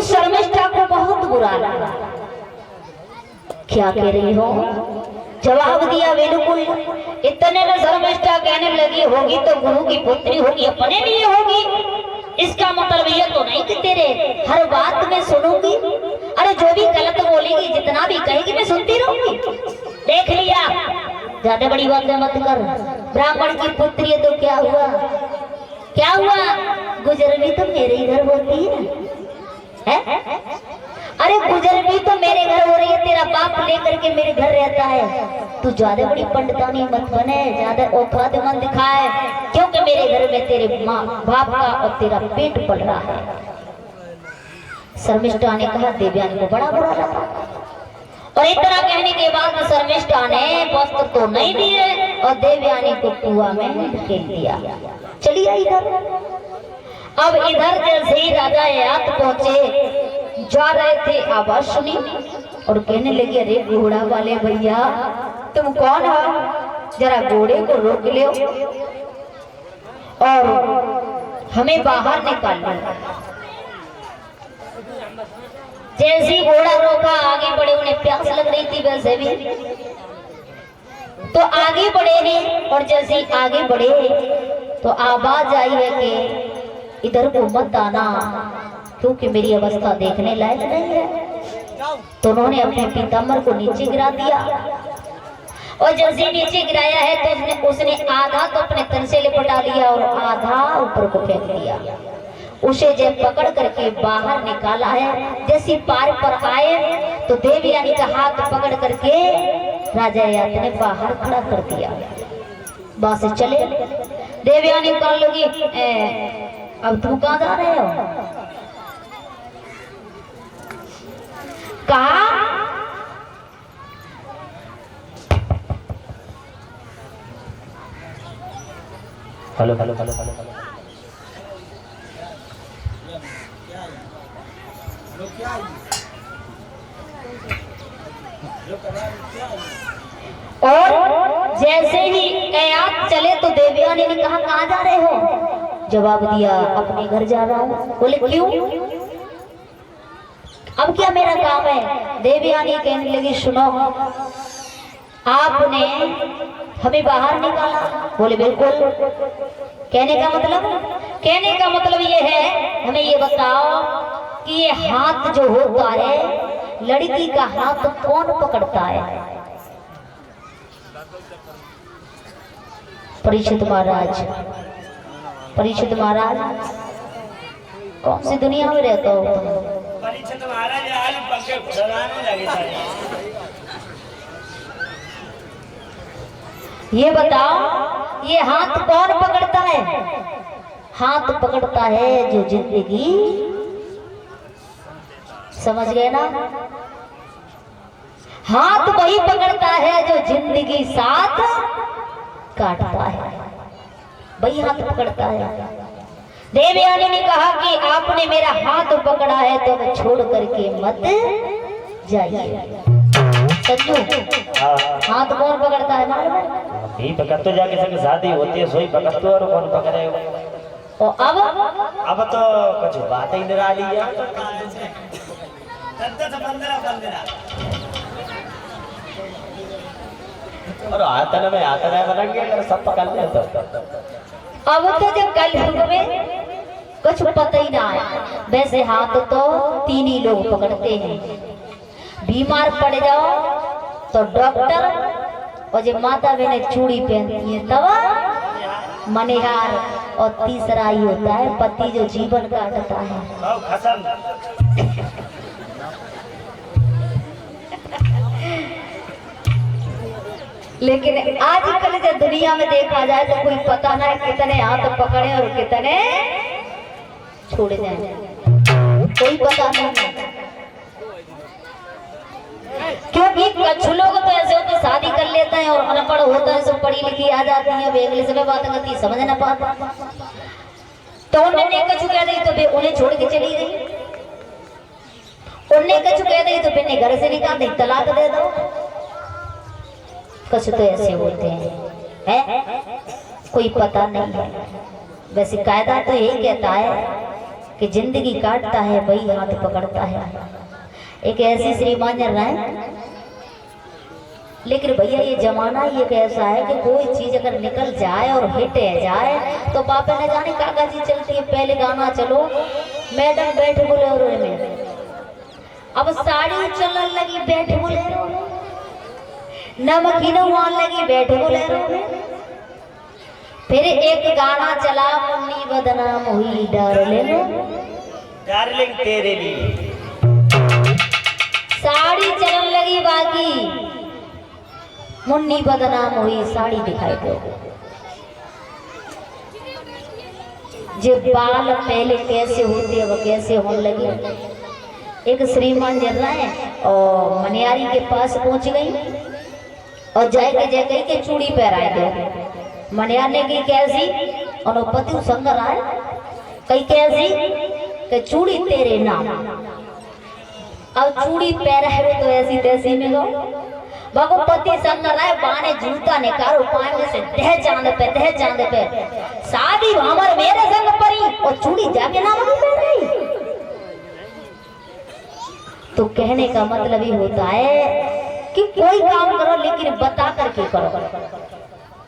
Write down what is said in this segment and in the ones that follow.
उस शर्मिष्ठा को बहुत बुरा लगा। क्या कह रही हो? जवाब दिया बिल्कुल। इतने में शर्मिष्ठा कहने लगी होगी तो गुरु की पुत्री होगी, अपने लिए होगी। इसका मतलब ये तो नहीं कि तेरे हर बात में सुनूंगी। अरे जो भी गलत बोलेगी, जितना भी कहेगी मैं सुनती रहूंगी। देख लिया, ज्यादा बड़ी बात मत कर। ब्राह्मण की पुत्री है तो क्या हुआ? क्या हुआ? गुजर भी तो मेरे ही घर होती है? अरे गुजर भी तो मेरे घर हो रही है, तेरा बाप लेकर के मेरे घर रहता है। तू ज्यादा बड़ी पंडितानी मत बने, ज्यादा औकात मत दिखाए, क्योंकि मेरे घर में तेरे माँ बाप का और तेरा पेट पल रहा है। शर्मिष्ठा ने कहा, देवयानी को बड़ा बुरा लगा और इतना कहने के बाद शर्मिष्ठा ने वस्त्र तो नहीं दिए और देवयानी को कुआं में ढकेल दिया। चलिए इधर। अब इधर जैसे ही राजा याद पहुंचे, जा रहे थे आवाज सुनी और कहने लगे, अरे घोड़ा वाले भैया तुम कौन हो? जरा घोड़े को रोक ले और हमें बाहर निकाल लो। जैसे ही घोड़ा रोका, आगे बढ़े। उन्हें प्यास लग रही थी वैसे भी, तो आगे बढ़े हैं। और जैसे ही आगे बढ़े तो आवाज आई है कि इधर को मत आना, क्योंकि मेरी अवस्था देखने लायक नहीं है। तो उन्होंने अपने पीताम्बर को नीचे गिरा दिया और जैसे नीचे गिराया है तो उसने आधा तो अपने तन से लिपटा लिया और आधा ऊपर को फेंक दिया। उसे जब पकड़ करके बाहर निकाला है, जैसे पार पर आए तो देवयानी का हाथ पकड़ करके राजा याद ने बाहर खड़ा कर दिया। बस चले। देवयानी कहने लगी, अब तुम कहाँ जा रहे हो? कहा hello hello hello hello hello. और जैसे ही आयात चले तो देवयानी ने कहा, कहाँ जा रहे हो? जवाब दिया, अपने घर जा रहा हूँ। बोले क्यों? अब क्या मेरा काम है? देवयानी कहने लगी, सुनो, आपने हमें बाहर निकाला। बोले बिल्कुल। कहने का मतलब? कहने का मतलब ये है, हमें ये बताओ कि ये हाथ जो होता है, लड़की का हाथ कौन पकड़ता है? परीक्षित महाराज। परीक्षित महाराज, कौन सी दुनिया में रहता हो तुम? परीक्षित महाराज आज पंखे फुलाने लगे। ये बताओ, ये हाथ कौन पकड़ता है? हाथ पकड़ता है जो जिंदगी, समझ गए ना? हाथ वही पकड़ता है जो जिंदगी साथ काटता है, वही हाथ पकड़ता है। देवयानी ने कहा कि आपने मेरा हाथ पकड़ा है तो मैं छोड़ करके मत जाइए। संजू, हाथ कौन पकड़ता है मालूम है? ही पकड़ तो जाके संग शादी होती है, सोई पकड़ तो और कौन पकड़े? और अब तो कुछ बात ही निराली है। और आतन में आतन बन गया, सब पकड़ ले। अब तो जब कलयुग में कुछ पता ही ना है। वैसे हाथ तो तीन ही लोग पकड़ते हैं, बीमार पड़ जाओ तो डॉक्टर, और जब माता बहनें चूड़ी पहनती है तब मनिहार, और तीसरा ही होता है पति जो जीवन काटता है। लेकिन आजकल जब दुनिया में देखा जाए तो कोई पता ना कितने हाथ पकड़े और कितने छोड़ जाए, कोई पता नहीं। क्योंकि कुछ लोग तो ऐसे होते शादी कर लेते हैं और अनपढ़ होता है, सब पढ़ी लिखी आ जाती है, इंग्लिश में बात करती समझ ना पाता, तो उन्होंने कुछ कह दी तो फिर उन्हें छोड़ के चली गई, उन्हें कुछ कह दी तो फिर घर से निकाल दी, तलाक दे दो। कुछ तो ऐसे होते हैं, कोई पता नहीं है। वैसे कायदा तो यही कहता है कि जिंदगी काटता है वही हाथ पकड़ता है। एक ऐसी श्रीमान जन रहा है, लेकिन भैया ये जमाना ही एक ऐसा है कि कोई चीज अगर निकल जाए और हिट जाए तो बापे न जाने काका जी चलती है। पहले गाना चलो मैडम बैठ बोलेरो में, अब साड़ी चलने लगी बैठ बोलेरो में, नमकीन आने लगी बैठ बोलेरो में। फिर एक गाना चला मुन्नी बदनाम हुई डार्लिंग, डार्लिंग तेरे लिए। साड़ी चलने लगी बाकी मुन्नी बदनाम हुई साड़ी दिखाई दो। जो बाल पहले कैसे होते अब कैसे होने लगे। एक श्रीमान जल रहा है और मनियारी के पास पहुंच गई और जाके जगह के चूड़ी पहराए दो। मनियार ने की कैसी और पति संग रहा है कई कैसी कि चूड़ी तेरे नाम। अब चूड़ी पहराए तो ऐसी तैसी में गो भगवती संग रहा है बाने जूता निकालो पाए में से दह चांद पे शादी हमर मेरे संग परी और चूड़ी जाके नाम पहन रही। तो कहने का मतलब ही होता है कि कोई काम करो लेकिन बता करके करो।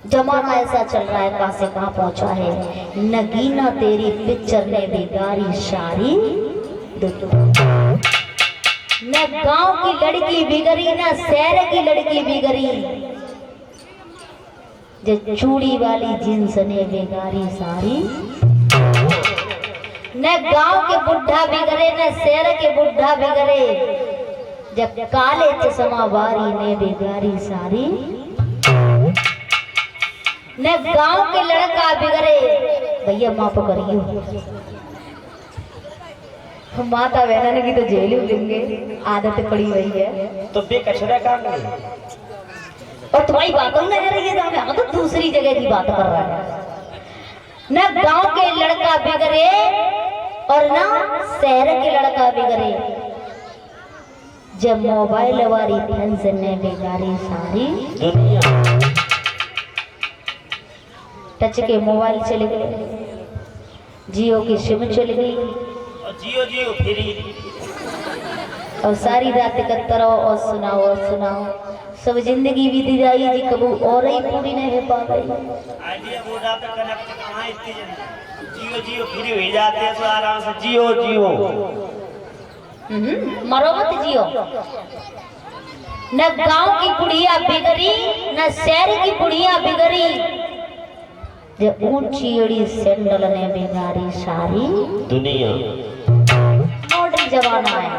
जमाना ऐसा चल रहा है कहां से कहां पहुंचा है। नगीना तेरी पिक्चर ने बिगाड़ी सारी, न गांव की लड़की बिगड़ी न शहर की लड़की बिगड़ी, जो चूड़ी वाली जींस ने बिगाड़ी सारी। न गांव के बुढ़ा बिगड़े न शहर के बुढ़ा बिगड़े, जब काले चश्मा वारी ने बिगाड़ी सारी। न गांव के लड़का बिगड़े, भैया माफ करियो माता बहना की तो जेल देंगे आदत पड़ी हुई है। तो बेकचरा काम नहीं। और तुम्हारी बातों में रह रही है, हम तो दूसरी जगह की बात कर रहा है। न गांव के लड़का बिगड़े और न शहर के लड़का बिगड़े, जब मोबाइल वाली फैंस ने बिगाड़ी सारी दुनिया। टच के मोबाइल चले गए, जियो की सिम चल गई और जियो फ्री, और सारी रात कतरो और सुनाओ सब जिंदगी बीती जाई जी कबू और ही पूरी नहीं हो पा गई। आइडिया वोडा पे कनेक्ट कहां इतनी जल्दी जियो फ्री हो जाते हैं तो आराम से जियो मरो मत जियो। न गांव की बुढ़िया बिगड़ी न शहर की बुढ़िया बिगड़ी, जब ऊंची अड़ी सैंडल ने बिगाड़ी सारी दुनिया। मॉडर्न जमाना है।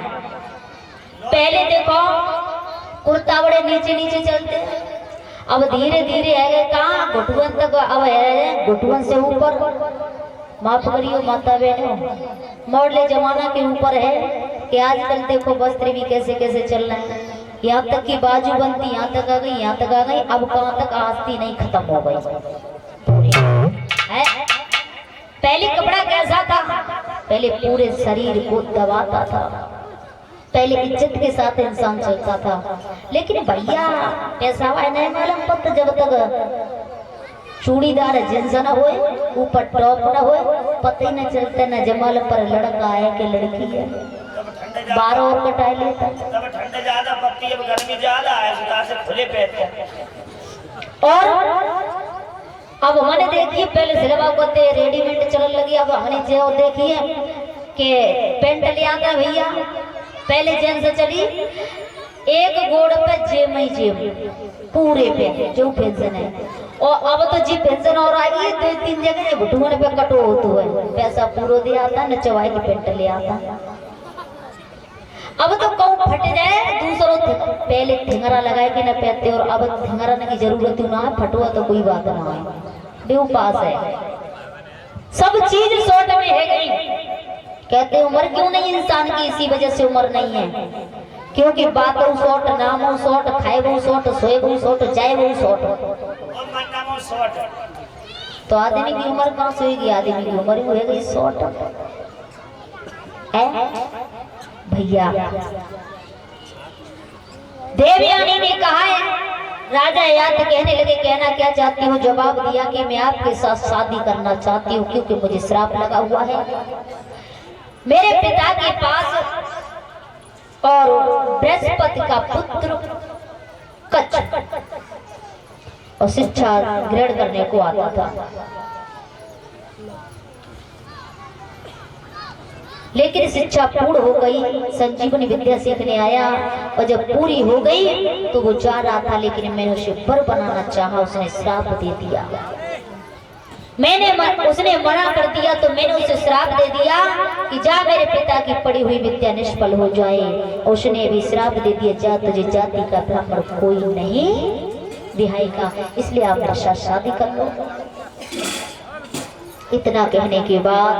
पहले देखो कुर्ता बड़े नीचे चलते, अब धीरे धीरे है कहाँ घुटुअन तक, अब है घुटुअन से ऊपर। माफ करियो माता बहनों, मॉडल जमाना के ऊपर है कि आजकल देखो वस्त्र भी कैसे कैसे चल रहे हैं। यहाँ तक की बाजू बनती यहाँ तक आ गई, अब कहाँ तक आस्ती नहीं खत्म हो गई है। पहले कपड़ा कैसा था, पहले पूरे शरीर को दबाता था, पहले इज्जत के साथ इंसान चलता था। लेकिन भैया ऐसा है नहीं मालूम पत जब तक चूड़ीदार जींस न होए ऊपर टॉप न होए पता ही न चलता न जमाल पर लड़का है कि लड़की है। 12 और कटाई लेता, तब ठंड ज्यादा पड़ती है, गर्मी ज्यादा है, सुता से खुले पैर। और अब हमने देखिए पहले सिलवा करते रेडीमेड चलन लगी, अब हमने जो देखिए कि पेंट ले आता भैया। पहले जेंस चली एक गोड़ पे जेम ही जेम पूरे पे जो पेंशन है, और अब तो जी पेंशन और आ गई 2-3 जगह घुटुअन पे कटो होता है, पैसा पूरा दे आता न चवाई की पेंट ले आता। अब तो कहूँ फट जाए दूसरों पहले ठिंगरा लगाए कि न पहनते, और अब ठिंगरा की जरूरत ना है, फटुआ तो कोई बात ना है, बेव पास है। सब चीज शॉर्ट में है गई। कहते उम्र क्यों नहीं इंसान की, इसी वजह से उम्र नहीं है, क्योंकि बात हो शॉर्ट, नाम हो शॉर्ट, खाए वो शॉर्ट, सोए वो शॉर्ट, जाए वो शॉर्ट। तो आदमी की उम्र कहाँ सोएगी, आदमी की उम्र हो गई शॉर्ट है भैया। देवयानी ने कहा है, राजा याद कहने लगे कहना क्या चाहती हो, जवाब दिया कि मैं आपके साथ शादी करना चाहती हूँ क्योंकि मुझे श्राप लगा हुआ है। मेरे पिता के पास और बृहस्पति का पुत्र कच्छ और शिक्षा ग्रहण करने को आता था। लेकिन शिक्षा पूर्ण हो गई, संजीवनी विद्या सीखने आया और जब पूरी हो गई तो वो जा रहा था, लेकिन मैंने उसे वर बनाना चाहा, उसने श्राप दे दिया। उसने मना कर दिया तो मैंने उसे श्राप दे दिया कि जा मेरे पिता की पढ़ी हुई विद्या निष्फल हो जाए। उसने भी श्राप दे दिया, जा तुझे जाति का ब्राह्मण कोई नहीं रिहाएगा, इसलिए आप मेरे साथ शादी कर लो। इतना कहने के बाद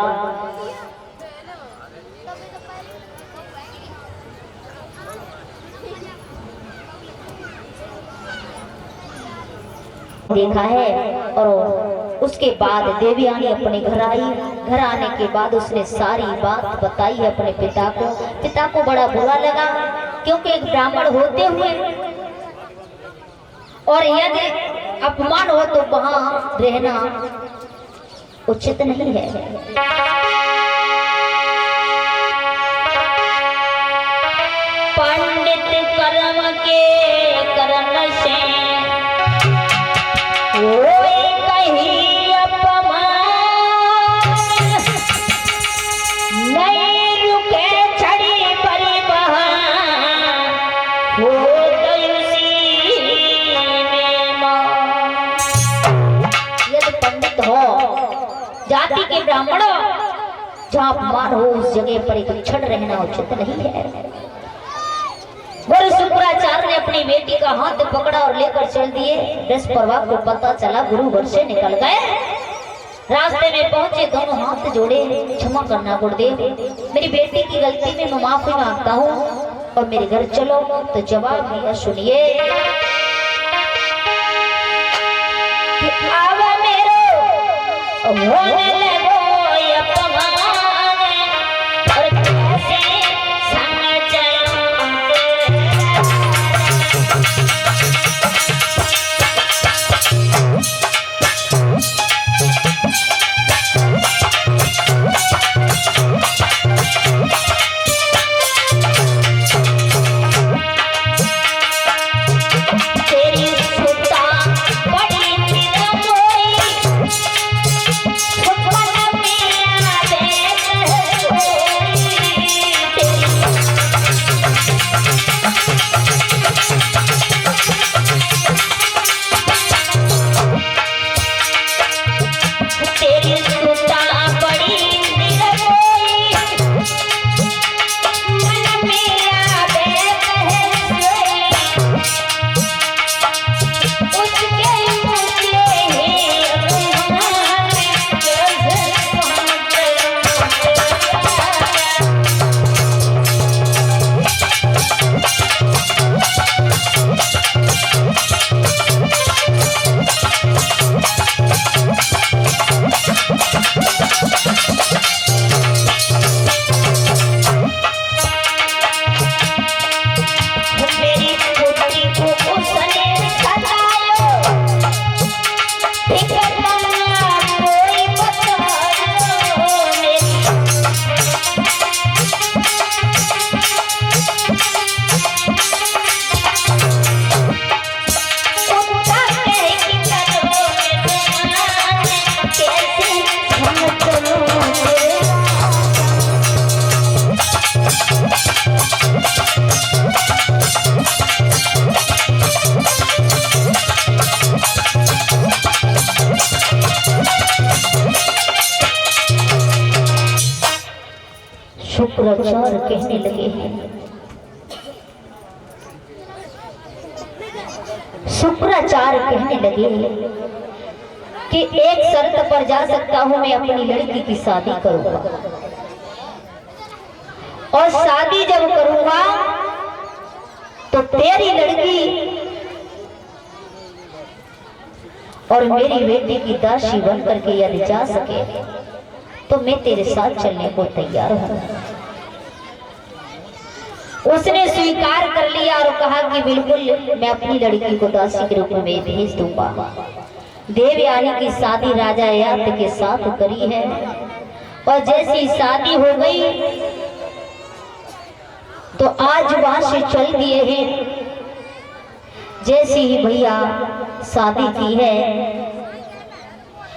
देखा है। और उसके बाद देवयानी अपने घर आई। घर आने के बाद उसने सारी बात बताई अपने पिता को। पिता को बड़ा बुरा लगा, क्योंकि एक ब्राह्मण होते हुए और यदि अपमान हो तो वहां रहना उचित नहीं है। पंडित कर्म के करण से कहीं अपमान नहीं रुके छड़ी परिवहन हो यदि पंडित हो, जाति के ब्राह्मण जहाँ अपमान हो उस जगह पर एक क्षण रहना उचित नहीं है। गुरु शुक्राचार्य ने अपनी बेटी का हाथ पकड़ा और लेकर चल दिए। बृहस्पति को पता चला, गुरु घर से निकल गए। रास्ते में पहुंचे, दोनों हाथ जोड़े, क्षमा करना गुरुदेव, मेरी बेटी की गलती में मैं माफी मांगता हूँ और मेरे घर चलो। तो जवाब दिया, सुनिए कि आवा मेरो होने लगो अपमान और कैसे संग चलो। शुक्राचार्य कहने लगे हैं, शुक्राचार्य कहने लगे कि एक शर्त पर जा सकता हूं, मैं अपनी लड़की की शादी करूंगा और शादी जब करूंगा तो तेरी लड़की और मेरी बेटी की दासी बन करके यदि जा सके तो मैं तेरे साथ चलने को तैयार हूं। उसने स्वीकार कर लिया और कहा कि बिल्कुल मैं अपनी लड़की को दासी के रूप में भेज दूंगा। देवयानी की शादी राजा यात के साथ करी है और जैसी शादी हो गई तो आज वहां से चल दिए हैं। जैसी ही भैया शादी की है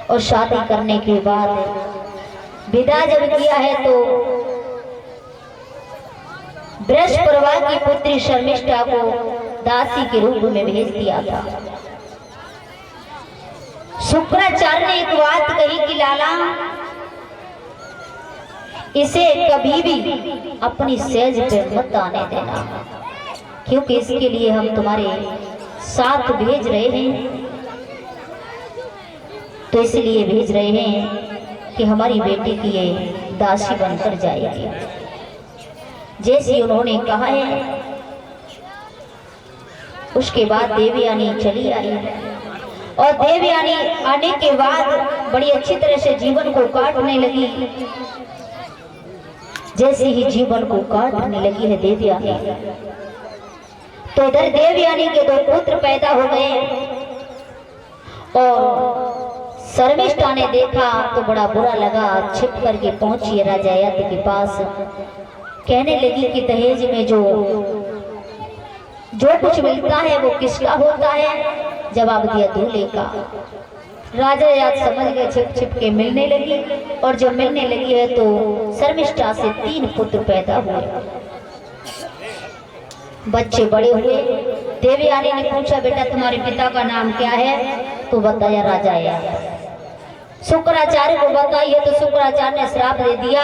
और शादी करने के बाद विदा जब किया है तो ब्रज परिवार की पुत्री शर्मिष्ठा को दासी के रूप में भेज दिया था। शुक्राचार्य ने एक बात कही कि लाला, इसे कभी भी अपनी सेज पे मत आने देना, क्योंकि इसके लिए हम तुम्हारे साथ भेज रहे हैं। तो इसलिए भेज रहे हैं कि हमारी बेटी की ये दासी बनकर जाएगी। जैसे उन्होंने कहा है उसके बाद देवयानी चली आई और देवयानी आने के बाद बड़ी अच्छी तरह से जीवन को काटने लगी। जैसे ही जीवन को काटने लगी है देवयानी, तो इधर देवयानी के 2 पुत्र पैदा हो गए और शर्मिष्ठा ने देखा तो बड़ा बुरा लगा। छिप करके पहुंची राजा यज्ञ के पास, कहने लगी कि दहेज में जो कुछ मिलता है वो किसका होता है? जवाब दिया दूल्हे का। राजा याद समझ गए, छिप छिप के मिलने लगी और जब मिलने लगी है तो शर्मिष्ठा से 3 पुत्र पैदा हुए। बच्चे बड़े हुए। देवयानी ने पूछा, बेटा तुम्हारे पिता का नाम क्या है? तो बताया राजा याद। शुक्राचार्य को बताइए तो शुक्राचार्य ने श्राप दे दिया।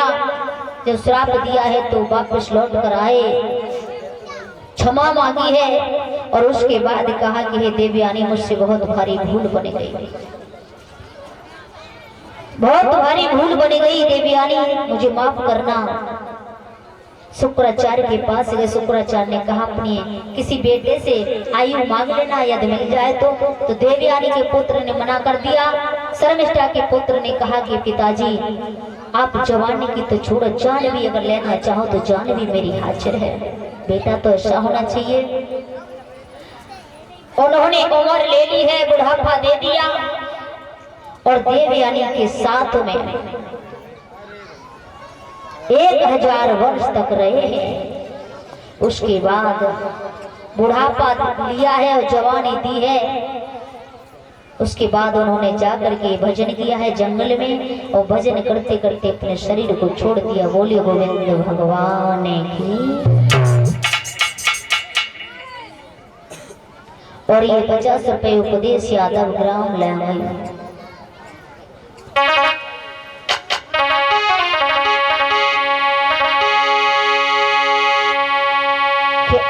जब श्राप दिया है तो वापस लौट कर आए, क्षमा मांगी है और उसके बाद कहा कि हे देवयानी, मुझसे बहुत भारी भूल बन गई, बहुत भारी भूल बन गई देवयानी, मुझे माफ करना। शुक्राचार्य के पास गए। शुक्राचार्य ने कहा अपनी किसी बेटे से आयु मांग लेना, यदि मिल जाए तो देवयानी के पुत्र ने मना कर दिया। शर्मिष्ठा के पुत्र ने कहा कि पिताजी, आप जवानी की तो छोड़ो, जान भी अगर लेना चाहो तो जान भी मेरी हाजिर है। बेटा तो ऐसा होना चाहिए। उन्होंने उम्र ले ली है, बुढ़ापा दे दिया और देवयानी के साथ में 1000 वर्ष तक रहे हैं। उसके बाद बुढ़ापा लिया है और जवानी दी है। उसके बाद उन्होंने जाकर के भजन किया है जंगल में और भजन करते करते अपने शरीर को छोड़ दिया। बोलिए गोविंद भगवान की। और ये 50 रुपए उपदेश यादव ग्राम लाए।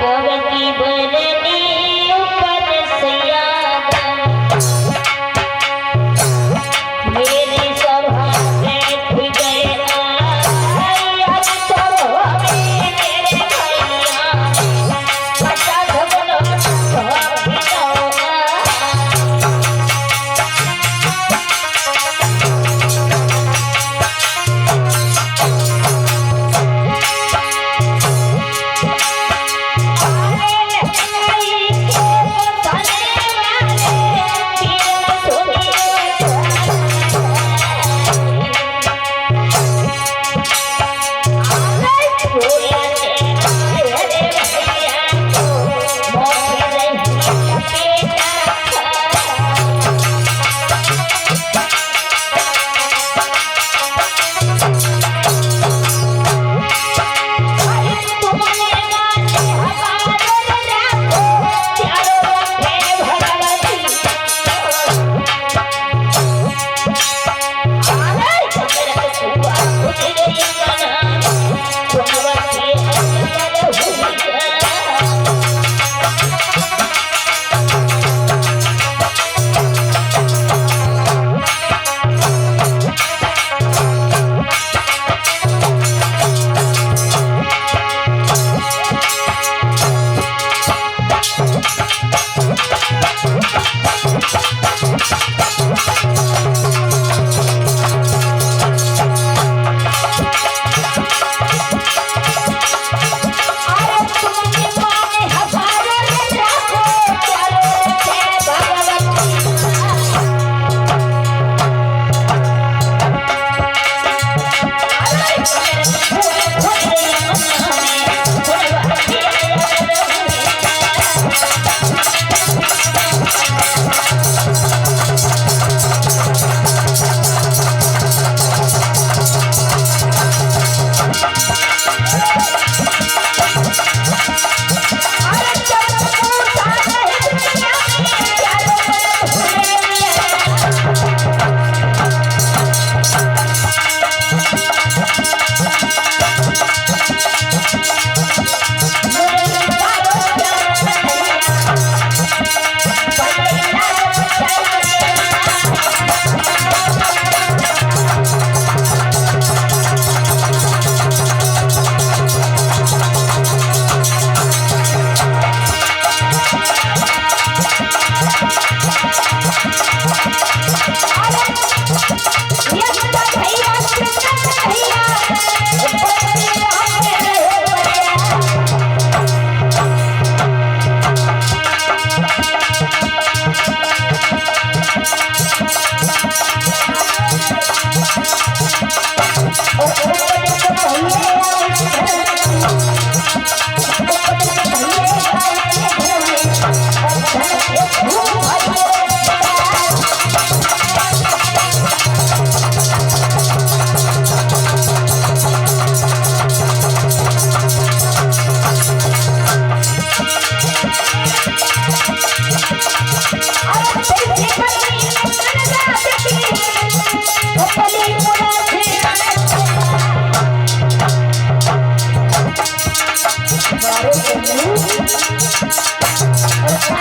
अवती बननी ऊपर सयादा, मेरी सभा बैठ गए अब सभा में मेरे भैया, 50 बोलो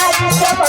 आज जब